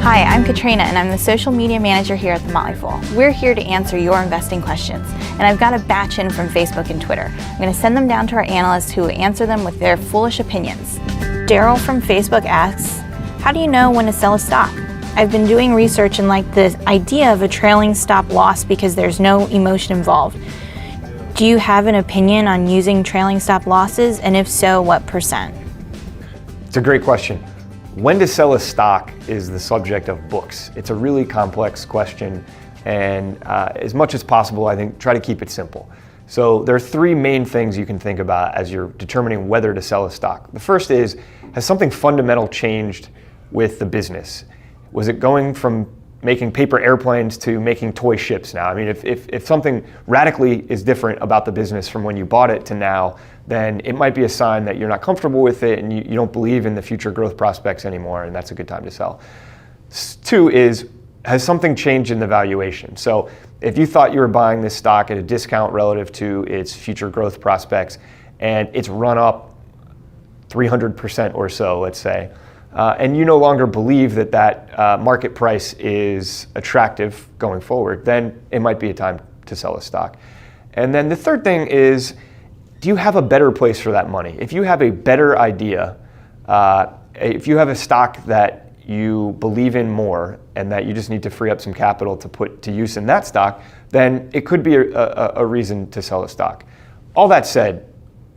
Hi, I'm Katrina and I'm the social media manager here at the Motley Fool. We're here to answer your investing questions, and I've got a batch in from Facebook and Twitter. I'm going to send them down to our analysts who answer them with their foolish opinions. Daryl from Facebook asks, how do you know when to sell a stock? I've been doing research and like the idea of a trailing stop loss because there's no emotion involved. Do you have an opinion on using trailing stop losses, and if so, what percent? It's a great question. When to sell a stock is the subject of books. It's a really complex question, and as much as possible, I think, try to keep it simple. So there are three main things you can think about as you're determining whether to sell a stock. The first is, has something fundamental changed with the business? Was it going from making paper airplanes to making toy ships now? I mean, if something radically is different about the business from when you bought it to now, then it might be a sign that you're not comfortable with it and you don't believe in the future growth prospects anymore, and that's a good time to sell. Two is, has something changed in the valuation? So if you thought you were buying this stock at a discount relative to its future growth prospects and it's run up 300% or so, let's say, and you no longer believe that that market price is attractive going forward, then it might be a time to sell a stock. And then the third thing is, do you have a better place for that money? If you have a better idea, if you have a stock that you believe in more and that you just need to free up some capital to put to use in that stock, then it could be a reason to sell a stock. All that said,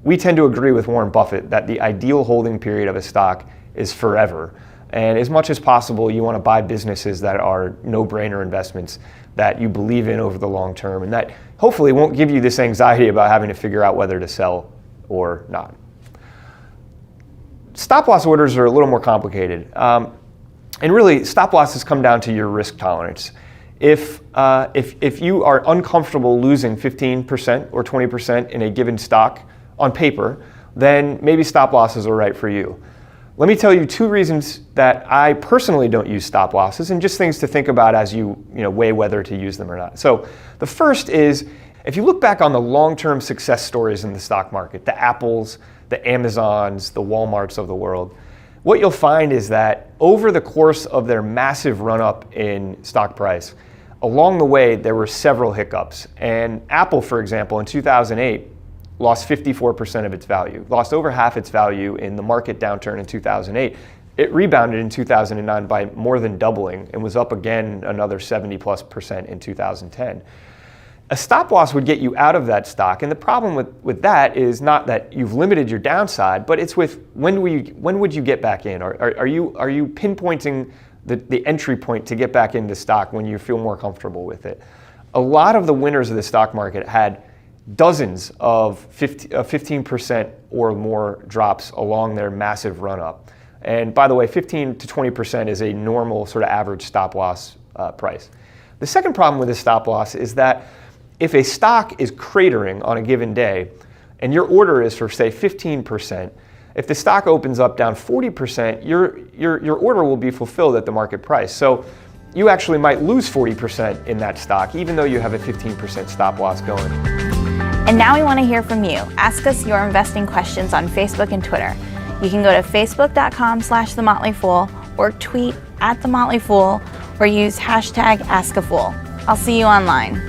we tend to agree with Warren Buffett that the ideal holding period of a stock is forever. And as much as possible, you want to buy businesses that are no-brainer investments that you believe in over the long term, and that hopefully won't give you this anxiety about having to figure out whether to sell or not. Stop loss orders are a little more complicated. And really, stop losses come down to your risk tolerance. If you are uncomfortable losing 15% or 20% in a given stock on paper, then maybe stop losses are right for you. Let me tell you two reasons that I personally don't use stop losses, and just things to think about as you weigh whether to use them or not. So the first is, if you look back on the long-term success stories in the stock market, the Apples, the Amazons, the Walmarts of the world, what you'll find is that over the course of their massive run-up in stock price, along the way there were several hiccups. And Apple, for example, in 2008, lost 54% of its value, lost over half its value in the market downturn in 2008. It rebounded in 2009 by more than doubling and was up again another 70+% in 2010. A stop loss would get you out of that stock, and the problem with that is not that you've limited your downside, but it's with when would you get back in? Are you pinpointing the entry point to get back into stock when you feel more comfortable with it? A lot of the winners of the stock market had dozens of 15% or more drops along their massive run-up. And by the way, 15 to 20% is a normal sort of average stop loss price. The second problem with a stop loss is that if a stock is cratering on a given day and your order is for, say, 15%, if the stock opens up down 40%, your order will be fulfilled at the market price. So you actually might lose 40% in that stock, even though you have a 15% stop loss going. And now we want to hear from you. Ask us your investing questions on Facebook and Twitter. You can go to facebook.com/themotleyfool or tweet @themotleyfool or use #AskAFool. I'll see you online.